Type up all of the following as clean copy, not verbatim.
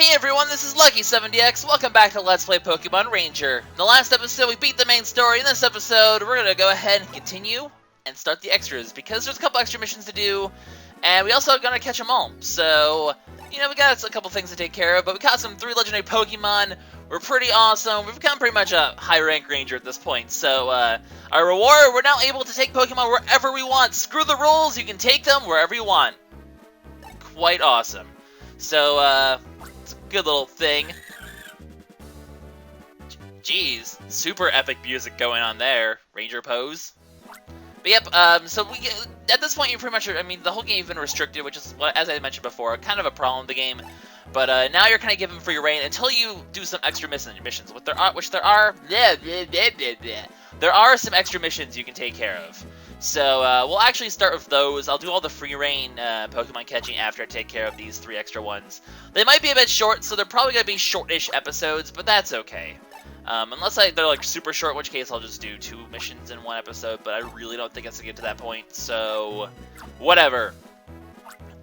Hey everyone, this is LuckySevenDX. Welcome back to Let's Play Pokemon Ranger. In the last episode, we beat the main story. In this episode, we're gonna go ahead and continue and start the extras because there's a couple extra missions to do, and we also gonna catch them all. So, you know, we got a couple things to take care of, but we caught some 3 legendary Pokemon. We're pretty awesome. We've become pretty much a high-rank Ranger at this point. So, our reward, we're now able to take Pokemon wherever we want. Screw the rules, you can take them wherever you want. Quite awesome. So, it's a good little thing. Jeez, super epic music going on there. Ranger pose. But yep, so at this point, you're pretty much, I mean, the whole game's been restricted, which is, as I mentioned before, kind of a problem with the game. But now you're kind of given free reign until you do some extra missions, there are some extra missions you can take care of. So we'll actually start with those. I'll do all the free reign Pokemon catching after I take care of these 3 extra ones. They might be a bit short, so they're probably going to be short-ish episodes, but that's okay. Unless they're like super short, in which case I'll just do 2 missions in 1 episode, but I really don't think it's going to get to that point, so whatever.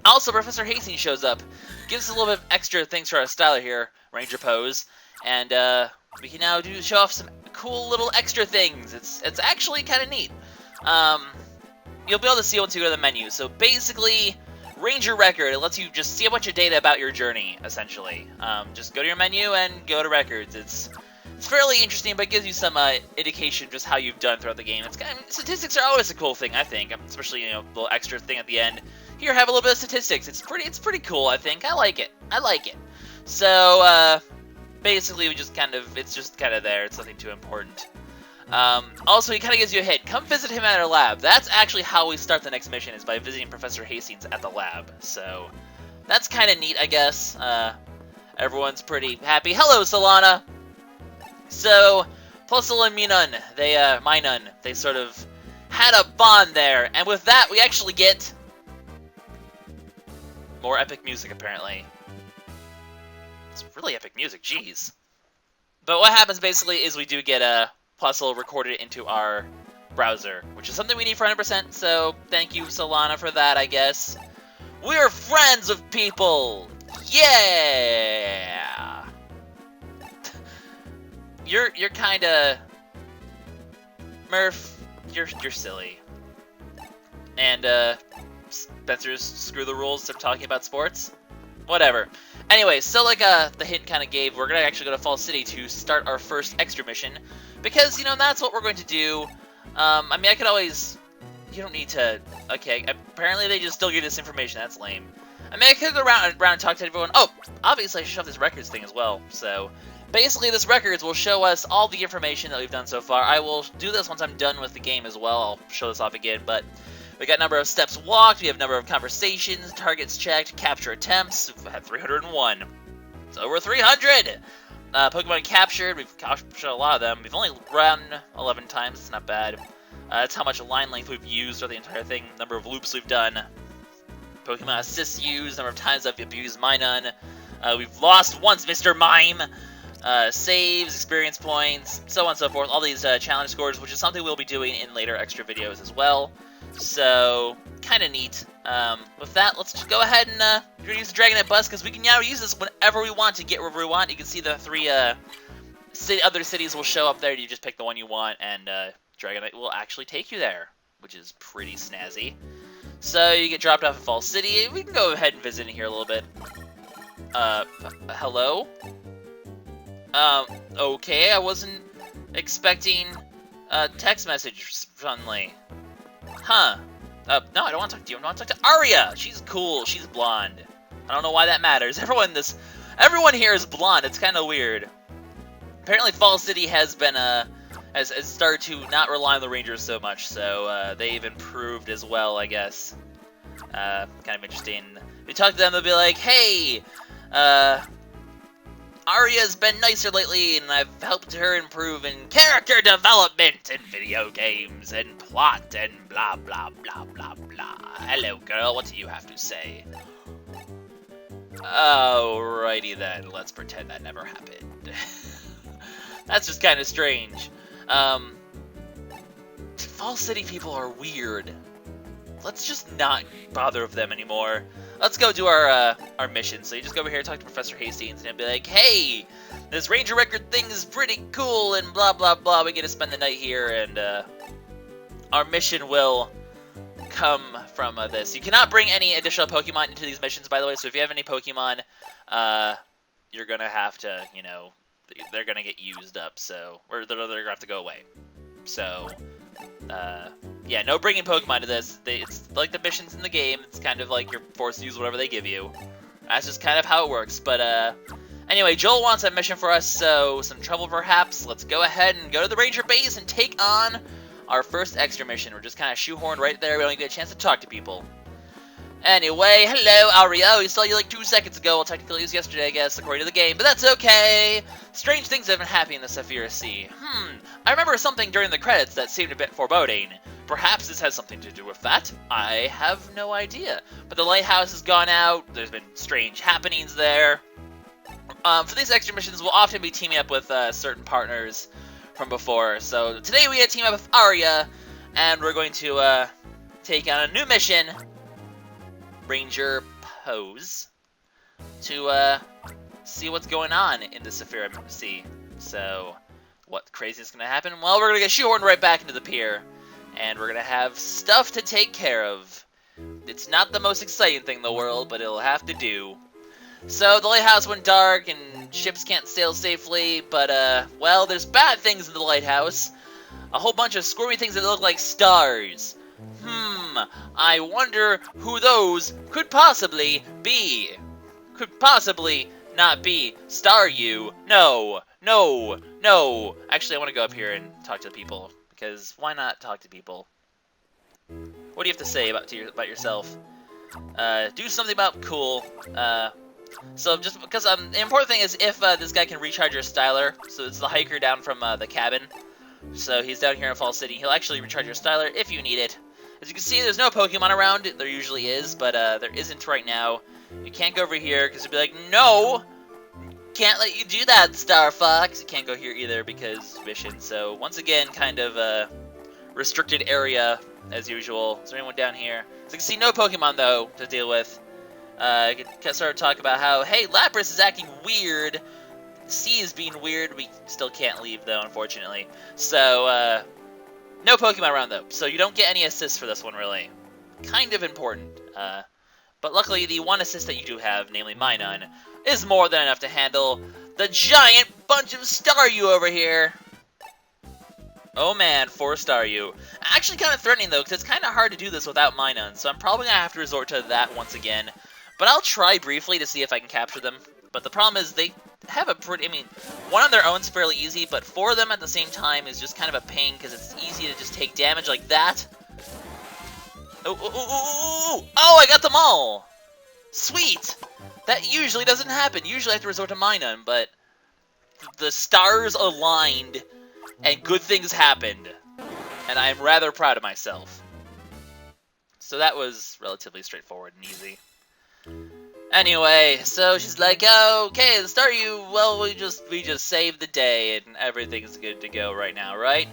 Also, Professor Hastings shows up, gives us a little bit of extra things for our styler here, Ranger pose, and we can now show off some cool little extra things. It's actually kind of neat. You'll be able to see once you go to the menu. So basically, Ranger Record, it lets you just see a bunch of data about your journey, essentially. Just go to your menu and go to Records. It's fairly interesting, but it gives you some indication just how you've done throughout the game. Statistics are always a cool thing, I think, especially, you know, the little extra thing at the end. Here, have a little bit of statistics. It's pretty cool, I think. I like it. So, basically, it's just kind of there. It's nothing too important. Also, he kind of gives you a hint. Come visit him at our lab. That's actually how we start the next mission, is by visiting Professor Hastings at the lab. So, that's kind of neat, I guess. Everyone's pretty happy. Hello, Solana! So, Plusle and Minun, they sort of had a bond there. And with that, we actually get more epic music, apparently. It's really epic music, jeez. But what happens, basically, is we do get a Plusle recorded into our browser, which is something we need for 100%, so thank you, Solana, for that, I guess. We're friends with people! Yeah! You're kinda... Murph, you're silly. And, Spencer's screw the rules, stop talking about sports? Whatever. Anyway, so like the hint kind of gave, we're going to actually go to Fall City to start our first extra mission. Because, you know, that's what we're going to do. I mean, I could always... You don't need to... Okay, apparently they just still give this information. That's lame. I mean, I could go around and talk to everyone. Oh, obviously I should show this records thing as well. So, basically this records will show us all the information that we've done so far. I will do this once I'm done with the game as well. I'll show this off again, but... We got number of steps walked, we have number of conversations, targets checked, capture attempts. We've had 301. It's over 300! Pokemon captured, we've captured a lot of them. We've only run 11 times, it's not bad. That's how much line length we've used throughout the entire thing, number of loops we've done. Pokemon assists used, number of times I've abused Minun. We've lost once, Mr. Mime. Saves, experience points, so on and so forth. All these challenge scores, which is something we'll be doing in later extra videos as well. So, kind of neat. With that, let's just go ahead and use the Dragonite Bus, because we can now use this whenever we want to get wherever we want. You can see the 3 other cities will show up there. You just pick the one you want, and Dragonite will actually take you there, which is pretty snazzy. So, you get dropped off at Fall City. We can go ahead and visit in here a little bit. Hello? Okay, I wasn't expecting a text message suddenly. Huh. No, I don't want to talk to you. I want to talk to Aria. She's cool. She's blonde. I don't know why that matters. Everyone here is blonde. It's kind of weird. Apparently, Fall City has been has started to not rely on the Rangers so much, so they've improved as well, I guess. Kind of interesting. If you talk to them, they'll be like, "Hey, Aria's been nicer lately, and I've helped her improve in character development and video games and plot and blah blah blah blah blah. Hello, girl, what do you have to say?" Alrighty then, let's pretend that never happened. That's just kind of strange. Fall City people are weird. let's just not bother with them anymore. Let's go do our mission. So you just go over here and talk to Professor Hastings, and he'll be like, hey, this Ranger record thing is pretty cool, and blah, blah, blah. We get to spend the night here, and our mission will come from this. You cannot bring any additional Pokemon into these missions, by the way, so if you have any Pokemon, you're going to have to, you know, they're going to get used up, so, or they're going to have to go away. So, yeah, no bringing Pokemon to this. It's like the missions in the game. It's kind of like you're forced to use whatever they give you. That's just kind of how it works. But, anyway, Joel wants a mission for us, so some trouble perhaps. Let's go ahead and go to the Ranger base and take on our first extra mission. We're just kind of shoehorned right there. We don't even get a chance to talk to people. Anyway, hello, Aria. We saw you like 2 seconds ago. Well, technically it was yesterday, I guess, according to the game, but that's okay. Strange things have been happening in the Safra Sea. I remember something during the credits that seemed a bit foreboding. Perhaps this has something to do with that. I have no idea. But the lighthouse has gone out. There's been strange happenings there. For these extra missions, we'll often be teaming up with certain partners from before. So today we had team up with Aria, and we're going to take on a new mission, Ranger Pose, to see what's going on in the Safra Sea. So, what crazy is going to happen? Well, we're going to get shoehorned right back into the pier, and we're going to have stuff to take care of. It's not the most exciting thing in the world, but it'll have to do. So, the lighthouse went dark, and ships can't sail safely, but, well, there's bad things in the lighthouse. A whole bunch of squirmy things that look like stars. I wonder who those could possibly be. Could possibly not be Staryu. No, no, no. Actually, I want to go up here and talk to the people, because why not talk to people? What do you have to say about yourself? Do something about cool. So just because the important thing is if this guy can recharge your styler. So it's the hiker down from the cabin. So he's down here in Fall City. He'll actually recharge your styler if you need it. As you can see, there's no Pokemon around. There usually is, but there isn't right now. You can't go over here because you'll be like, no, can't let you do that, Star Fox. You can't go here either because mission. So once again, kind of a restricted area as usual. Is there anyone down here? So you can see no Pokemon though to deal with. I can start to talk about how, hey, Lapras is acting weird. C is being weird. We still can't leave though, unfortunately. So no Pokemon around, though, so you don't get any assists for this one, really. Kind of important. But luckily, the one assist that you do have, namely Minun, is more than enough to handle the giant bunch of Staryu over here. Oh man, 4 Staryu. Actually kind of threatening, though, because it's kind of hard to do this without Minun, so I'm probably going to have to resort to that once again. But I'll try briefly to see if I can capture them. But the problem is they have a pretty, I mean, one on their own is fairly easy, but 4 of them at the same time is just kind of a pain because it's easy to just take damage like that. Oh, I got them all! Sweet! That usually doesn't happen. Usually I have to resort to Minun, but the stars aligned and good things happened. And I am rather proud of myself. So that was relatively straightforward and easy. Anyway, so she's like, oh, okay, the Staryu, well, we just saved the day and everything's good to go right now, right?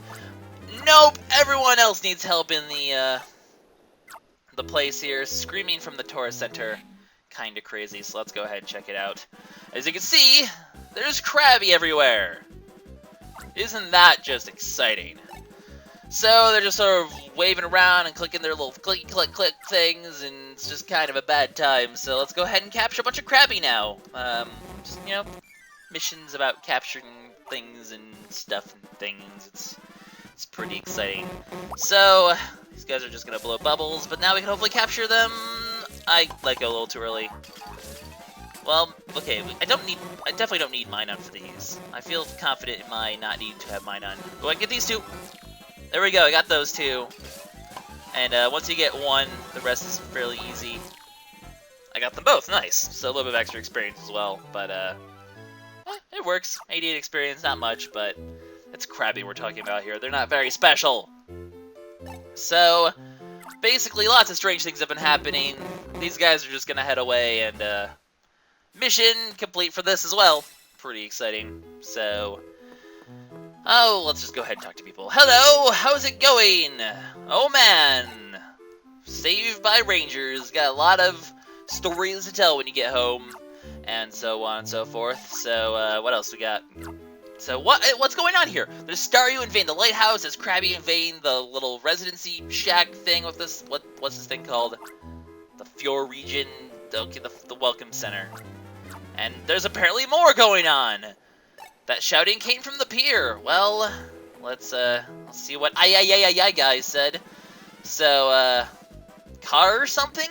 Nope, everyone else needs help in the place here, screaming from the tourist center. Kinda crazy, so let's go ahead and check it out. As you can see, there's Crabby everywhere. Isn't that just exciting? So they're just sort of waving around and clicking their little click, click, click things, and it's just kind of a bad time. So let's go ahead and capture a bunch of Crabby now. Just, you know, missions about capturing things and stuff and things. It's pretty exciting. So these guys are just gonna blow bubbles, but now we can hopefully capture them. I let go a little too early. Well, okay, I definitely don't need Minun for these. I feel confident in my not needing to have Minun. Go ahead and get these 2. There we go, I got those 2. And once you get 1, the rest is fairly easy. I got them both, nice. So a little bit of extra experience as well, but it works. 88 experience, not much, but it's Crabby we're talking about here. They're not very special. So, basically, lots of strange things have been happening. These guys are just gonna head away, and mission complete for this as well. Pretty exciting. So, oh, let's just go ahead and talk to people. Hello, how's it going? Oh man, saved by rangers. Got a lot of stories to tell when you get home, and so on and so forth. So, what else we got? So, what's going on here? There's Staryu invading the lighthouse. There's Crabby invading the little residency shack thing with this. What's this thing called? The Fjord region. Okay, the welcome center. And there's apparently more going on. That shouting came from the pier. Well, let's see what I guys said. So, car or something?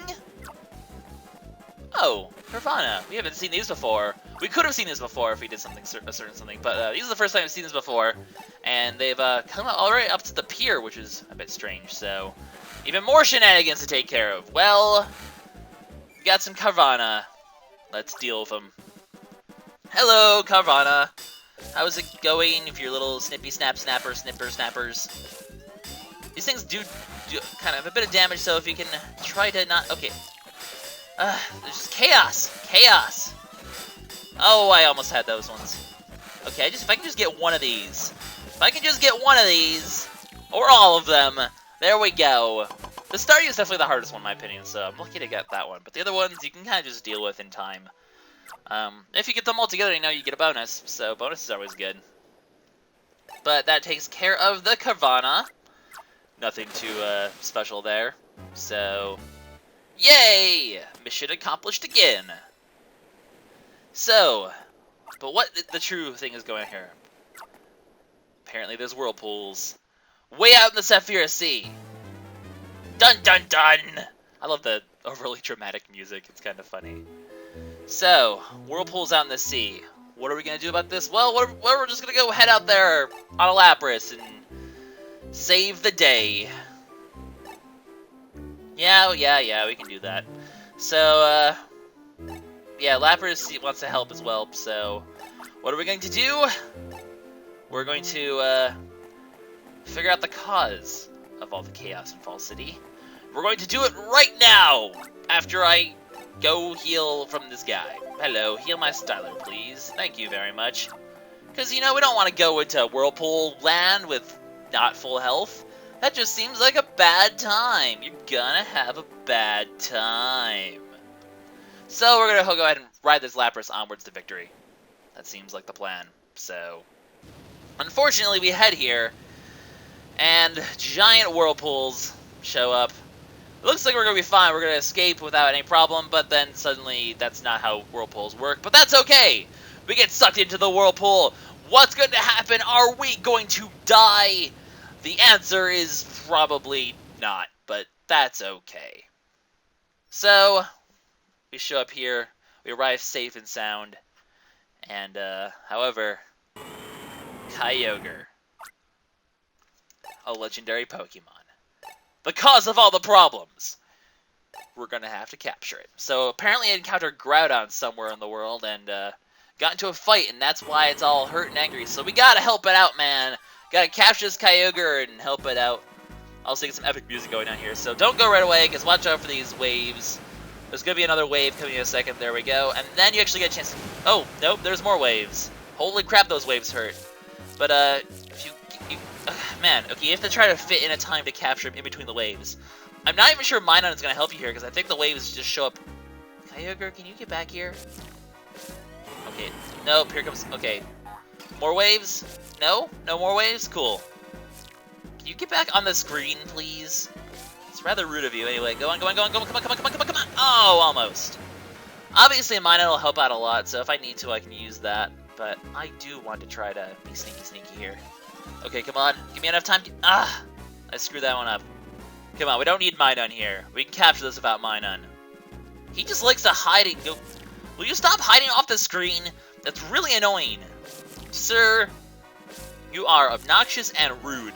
Oh, Carvanha. We haven't seen these before. We could have seen this before if we did something a certain something, but these are the first time I've seen this before, and they've come already up to the pier, which is a bit strange. So, even more shenanigans to take care of. Well, we got some Carvanha. Let's deal with them. Hello, Carvanha. How's it going? If your little snipper snappers. These things do kind of a bit of damage, so if you can try to not. Okay. There's just chaos. Oh, I almost had those ones. Okay, if I can just get one of these. If I can just get one of these, or all of them, there we go. The Staryu is definitely the hardest one in my opinion, so I'm lucky to get that one. But the other ones you can kind of just deal with in time. If you get them all together, you know you get a bonus, so bonus is always good. But that takes care of the Carvanha. Nothing too special there. So, yay! Mission accomplished again. So, but what the true thing is going here? Apparently there's whirlpools way out in the Safra Sea. Dun dun dun! I love the overly dramatic music. It's kind of funny. So, whirlpools out in the sea. What are we going to do about this? Well, we're just going to go head out there on a Lapras and save the day. Yeah, we can do that. So, yeah, Lapras wants to help as well, so what are we going to do? We're going to figure out the cause of all the chaos in Fall City. We're going to do it right now, after I go heal from this guy. Hello, heal my Styler, please. Thank you very much. Because, you know, we don't want to go into Whirlpool Land with not full health. That just seems like a bad time. You're gonna have a bad time. So we're gonna go ahead and ride this Lapras onwards to victory. That seems like the plan. So, unfortunately, we head here, and giant whirlpools show up. It looks like we're gonna be fine. We're gonna escape without any problem, but then suddenly that's not how whirlpools work. But that's okay. We get sucked into the whirlpool. What's going to happen? Are we going to die? The answer is probably not, but that's okay. So, we show up here, we arrive safe and sound, and, however, Kyogre, a legendary Pokemon, the cause of all the problems. We're gonna have to capture it. So, apparently I encountered Groudon somewhere in the world, and, got into a fight, and that's why it's all hurt and angry. So we gotta help it out, man. Gotta capture this Kyogre and help it out. Also get some epic music going on here. So don't go right away, because watch out for these waves. There's gonna be another wave coming in a second. There we go. And then you actually get a chance to... Oh, nope, there's more waves. Holy crap, those waves hurt. But, if man, okay, you have to try to fit in a time to capture him in between the waves. I'm not even sure Minun is gonna help you here, because I think the waves just show up... Kyogre, can you get back here? Okay, nope, here comes, okay. More waves? No? No more waves? Cool. Can you get back on the screen, please? It's rather rude of you. Anyway, go on, come on. Oh, almost. Obviously, Minun will help out a lot, so if I need to, I can use that. But I do want to try to be sneaky here. Okay, come on. Give me enough time. I screwed that one up. Come on, we don't need Minun here. We can capture this without Minun. He just likes to hide it. Go. Will you stop hiding off the screen? That's really annoying. Sir, you are obnoxious and rude.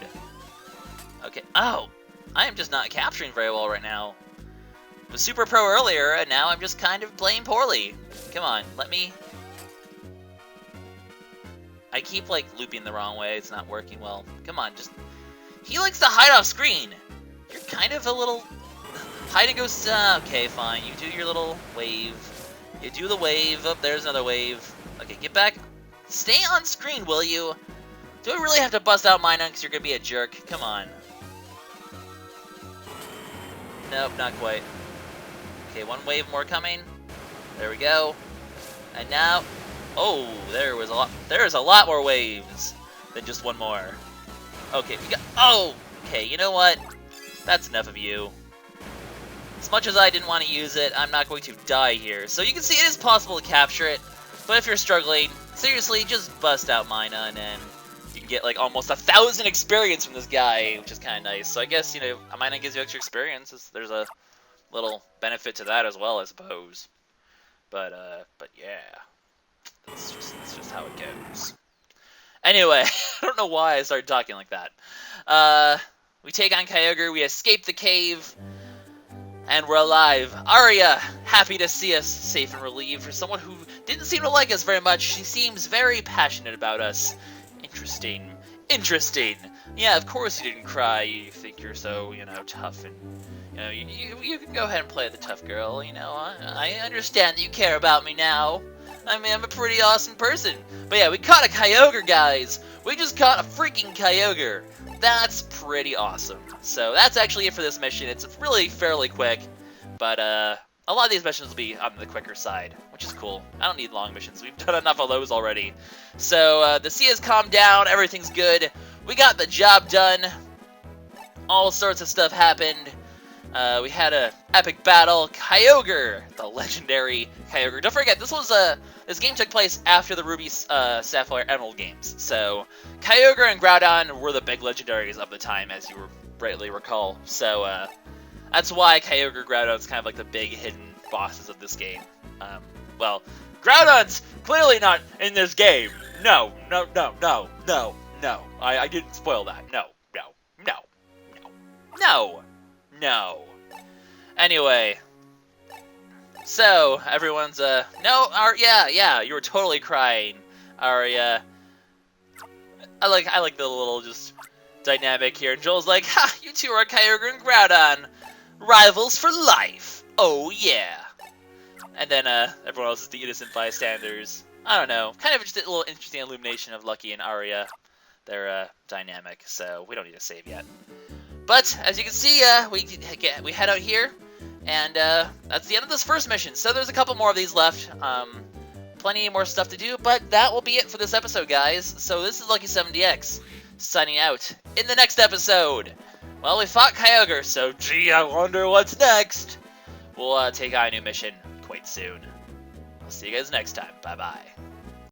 Okay. Oh, I am just not capturing very well right now. I was super pro earlier, and now I'm just kind of playing poorly. Come on, let me... I keep, like, looping the wrong way. It's not working well. Come on, just... He likes to hide off screen. You're kind of a little... Hide and go... Okay, fine. You do your little wave. You do the wave. Oh, there's another wave. Okay, get back. Stay on screen, will you? Do I really have to bust out Minun because you're going to be a jerk? Come on. Nope, not quite. Okay, one wave more coming. There we go. And now, oh, there's a lot more waves than just one more. Okay, we got, oh, okay, you know what? That's enough of you. As much as I didn't want to use it, I'm not going to die here. So you can see it is possible to capture it, but if you're struggling, seriously, just bust out Minun and you can get like almost 1,000 experience from this guy, which is kind of nice. So I guess, you know, Minun gives you extra experience. There's a little benefit to that as well, I suppose. But yeah, that's just how it goes. Anyway, I don't know why I started talking like that. We take on Kyogre, we escape the cave, and we're alive. Aria, happy to see us safe and relieved. For someone who didn't seem to like us very much, she seems very passionate about us. Interesting. Interesting. Yeah, of course you didn't cry. You think you're so, you know, tough and, you know, you can go ahead and play the tough girl, you know. I understand that you care about me now. I mean, I'm a pretty awesome person. But yeah, we caught a Kyogre, guys. We just caught a freaking Kyogre. That's pretty awesome. So that's actually it for this mission. It's really fairly quick, but a lot of these missions will be on the quicker side, which is cool. I don't need long missions. We've done enough of those already. So the sea has calmed down. Everything's good. We got the job done. All sorts of stuff happened. We had an epic battle. Kyogre, the legendary Kyogre. Don't forget, this game took place after the Ruby, Sapphire, Emerald games. So Kyogre and Groudon were the big legendaries of the time, as you rightly recall. So that's why Kyogre Groudon's kind of like the big hidden bosses of this game. Well, Groudon's clearly not in this game. No. I didn't spoil that. No. Anyway, so everyone's no, yeah, you were totally crying, Aria. I like the little just dynamic here. And Joel's like, ha, you two are Kyogre and Groudon, rivals for life. Oh yeah. And then everyone else is the innocent bystanders. I don't know, kind of just a little interesting illumination of Lucky and Aria, their dynamic. So we don't need to save yet. But, as you can see, we head out here, and that's the end of this first mission. So there's a couple more of these left, plenty more stuff to do, but that will be it for this episode, guys. So this is LuckySevenDX, signing out. In the next episode, well, we fought Kyogre, so gee, I wonder what's next. We'll take on a new mission quite soon. I'll see you guys next time. Bye-bye.